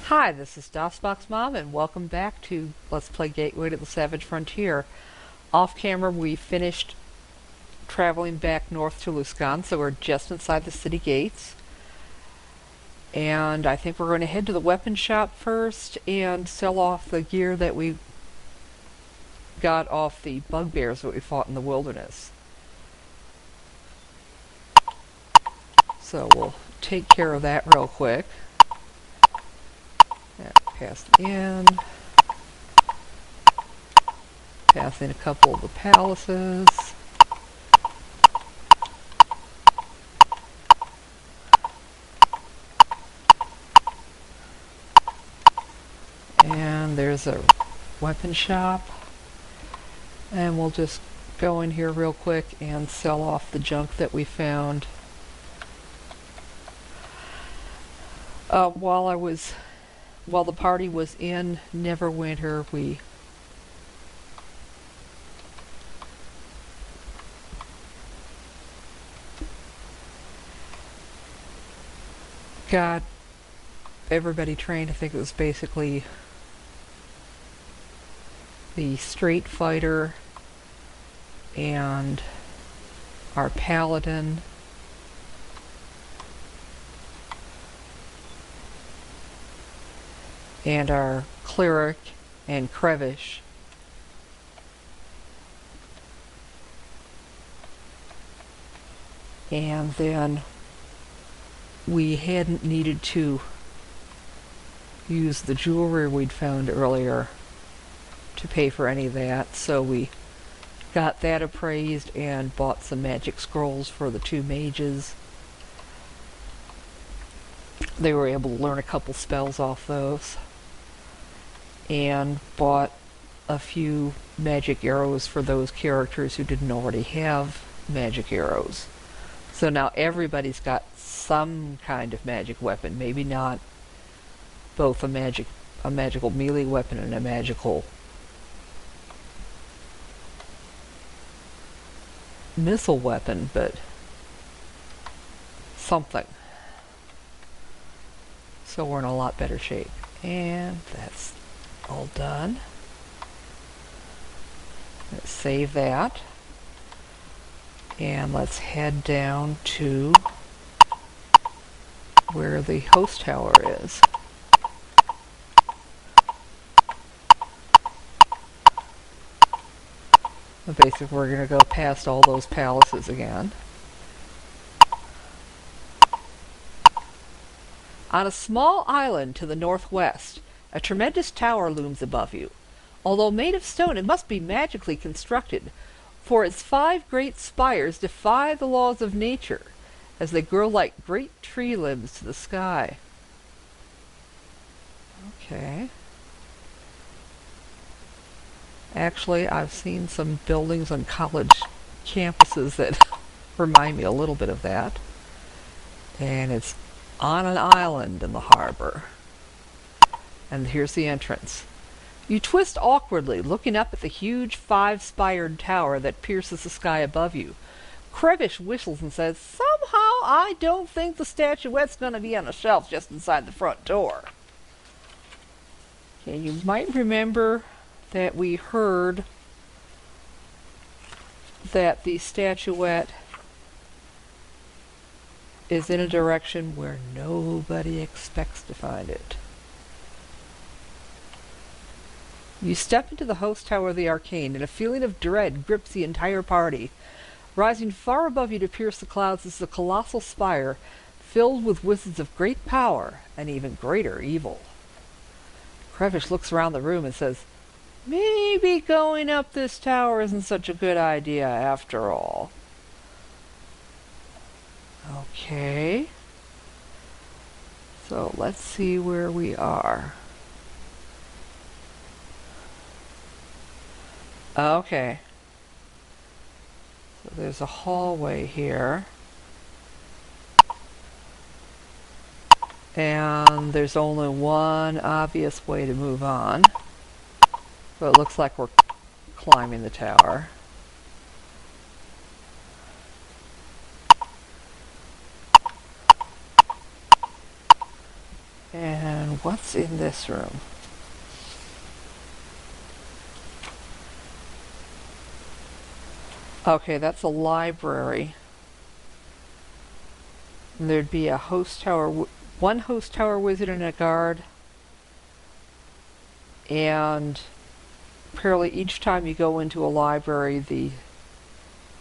Hi, this is DOSBox Mom, and welcome back to Let's Play Gateway to the Savage Frontier. Off camera, we finished traveling back north to Luskan, so we're just inside the city gates. And I think we're going to head to the weapon shop first and sell off the gear that we got off the bugbears that we fought in the wilderness. So we'll take care of that real quick. Pass in. Pass in a couple of the palaces. And there's a weapon shop. And we'll just go in here real quick and sell off the junk that we found. While the party was in Neverwinter, we got everybody trained. I think it was basically the Street Fighter and our Paladin. And our Cleric and Crevish. And then we hadn't needed to use the jewelry we'd found earlier to pay for any of that, so we got that appraised and bought some magic scrolls for the two mages. They were able to learn a couple spells off those. And bought a few magic arrows for those characters who didn't already have magic arrows. So now everybody's got some kind of magic weapon. Maybe not both a magical melee weapon and a magical missile weapon, but something. So we're in a lot better shape. And that's all done. Let's save that. And let's head down to where the Hosttower is. Basically, we're going to go past all those palaces again. On a small island to the northwest, a tremendous tower looms above you. Although made of stone, it must be magically constructed, for its 5 great spires defy the laws of nature as they grow like great tree limbs to the sky. Okay. Actually, I've seen some buildings on college campuses that remind me a little bit of that. And it's on an island in the harbor. And here's the entrance. You twist awkwardly, looking up at the huge 5-spired tower that pierces the sky above you. Crevish whistles and says, "Somehow I don't think the statuette's going to be on a shelf just inside the front door." Okay, you might remember that we heard that the statuette is in a direction where nobody expects to find it. You step into the Hosttower of the Arcane, and a feeling of dread grips the entire party. Rising far above you to pierce the clouds is a colossal spire filled with wizards of great power and even greater evil. Crevish looks around the room and says, "Maybe going up this tower isn't such a good idea after all." Okay. So let's see where we are. Okay. So there's a hallway here. And there's only one obvious way to move on. So it looks like we're climbing the tower. And what's in this room? Okay, that's a library. And there'd be a host tower, one host tower wizard and a guard. And apparently each time you go into a library, the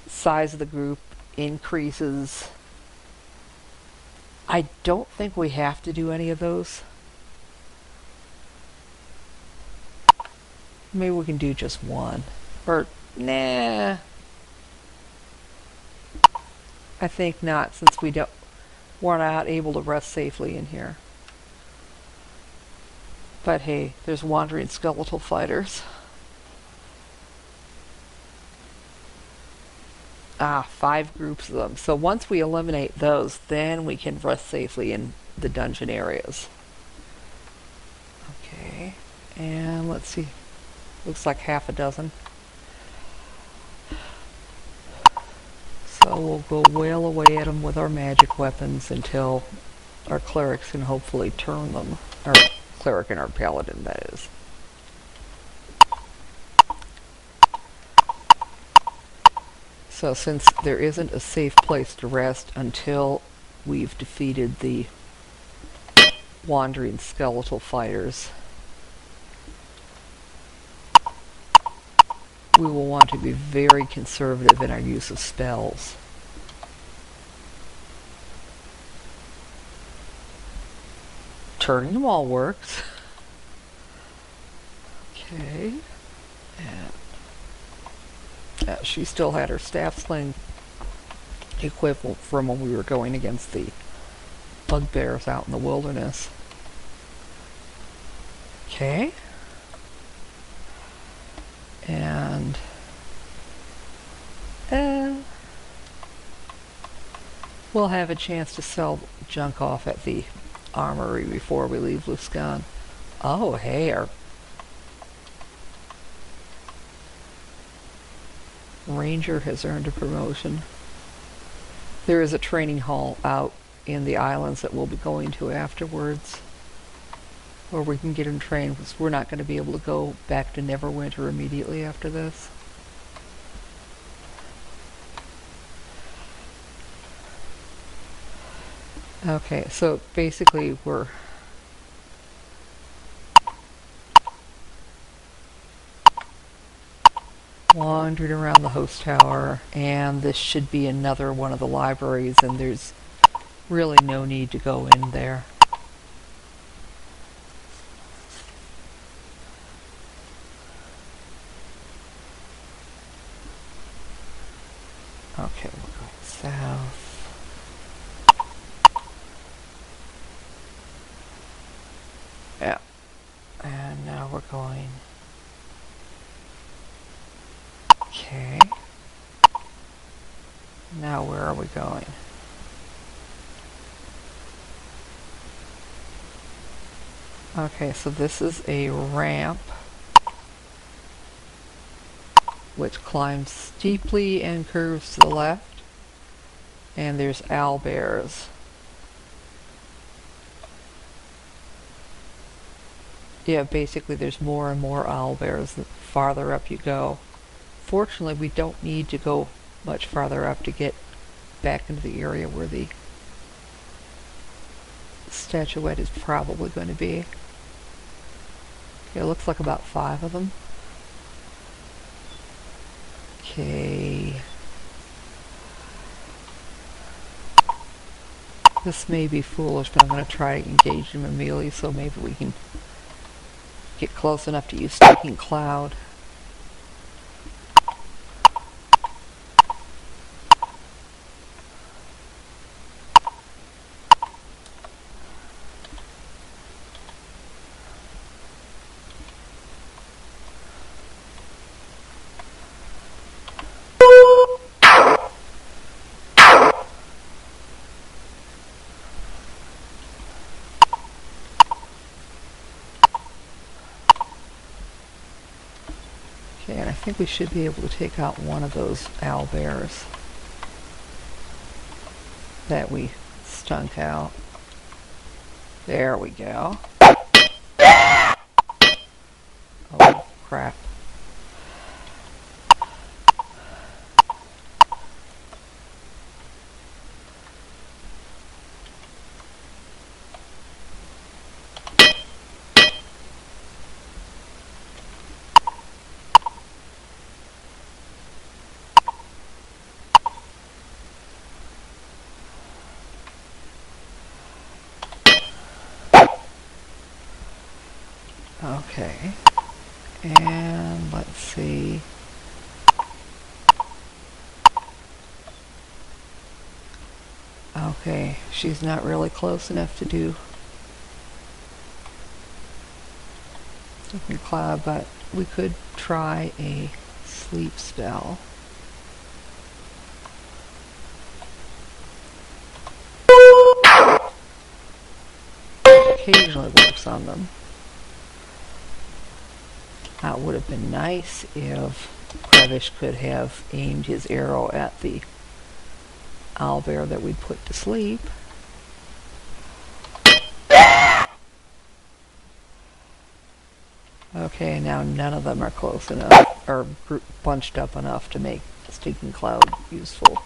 size of the group increases. I don't think we have to do any of those. Maybe we can do just one. Or, nah. I think not, since we're not able to rest safely in here. But hey, there's wandering skeletal fighters. Ah, 5 groups of them. So once we eliminate those, then we can rest safely in the dungeon areas. Okay, and let's see. Looks like half a dozen. So we'll go wail away at them with our magic weapons until our clerics can hopefully turn them. Our cleric and our paladin, that is. So since there isn't a safe place to rest until we've defeated the wandering skeletal fighters, we will want to be very conservative in our use of spells. Turning them all works. Okay. And she still had her staff sling equivalent from when we were going against the bugbears out in the wilderness. Okay. And we'll have a chance to sell junk off at the armory before we leave Luskan. Oh, hey, our ranger has earned a promotion. There is a training hall out in the islands that we'll be going to afterwards, where we can get him trained, because we're not going to be able to go back to Neverwinter immediately after this. Okay, so basically we're wandering around the host tower, and this should be another one of the libraries, and there's really no need to go in there. Okay, we're going south. Yeah. And now we're going... Okay. Now where are we going? Okay, so this is a ramp which climbs steeply and curves to the left. And there's owlbears. Yeah, basically there's more and more owlbears the farther up you go. Fortunately, we don't need to go much farther up to get back into the area where the statuette is probably going to be. Okay, it looks like about 5 of them. Okay. This may be foolish, but I'm going to try to engage them in melee, so maybe we can get close enough to use Sticking Cloud. Okay, and I think we should be able to take out one of those owlbears that we stunk out. There we go. Oh, crap. Okay, and let's see. Okay, she's not really close enough to do cloud, but we could try a sleep spell. Occasionally works on them. It would have been nice if Crevish could have aimed his arrow at the owlbear that we'd put to sleep. Okay, now none of them are close enough, or bunched up enough to make Stinking Cloud useful.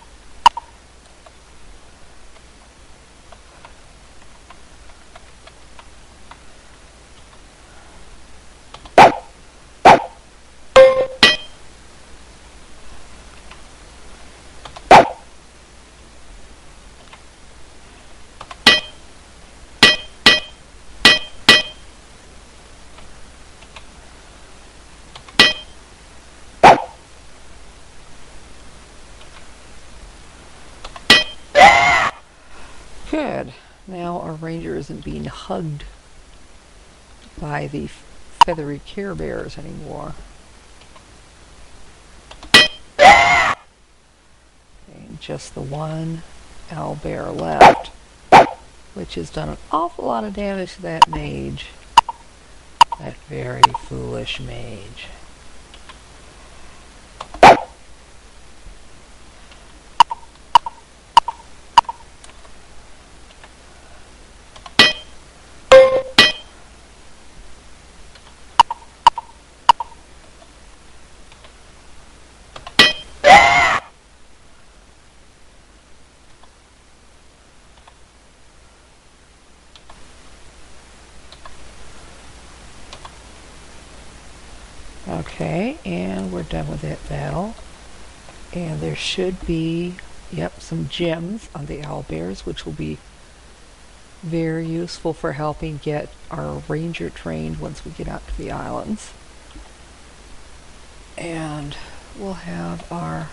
Good. Now our ranger isn't being hugged by the feathery Care Bears anymore. And just the one owlbear left, which has done an awful lot of damage to that mage. That very foolish mage. Okay, and we're done with that battle. And there should be, yep, some gems on the owlbears, which will be very useful for helping get our ranger trained once we get out to the islands. And we'll have our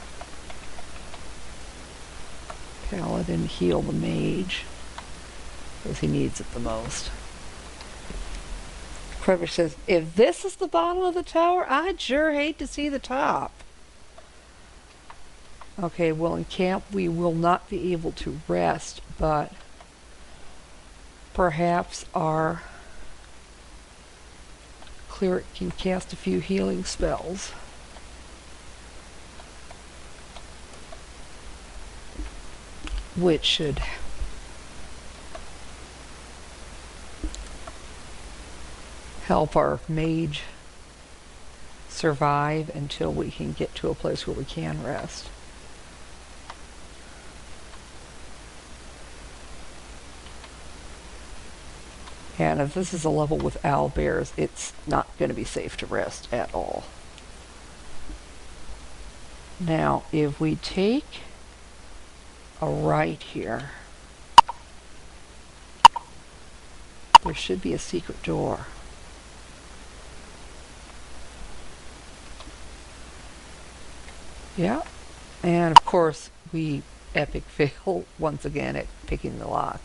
paladin heal the mage, because he needs it the most. Crevish says, if this is the bottom of the tower, I'd sure hate to see the top. Okay, well in camp we will not be able to rest, but perhaps our cleric can cast a few healing spells. Which should help our mage survive until we can get to a place where we can rest. And if this is a level with owlbears, it's not going to be safe to rest at all. Now, if we take a right here, there should be a secret door. Yeah, and of course we epic fail once again at picking the lock.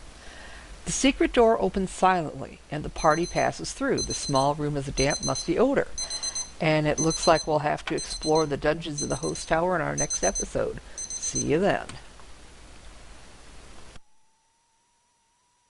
The secret door opens silently and the party passes through. The small room has a damp, musty odor. And it looks like we'll have to explore the dungeons of the Hosttower in our next episode. See you then.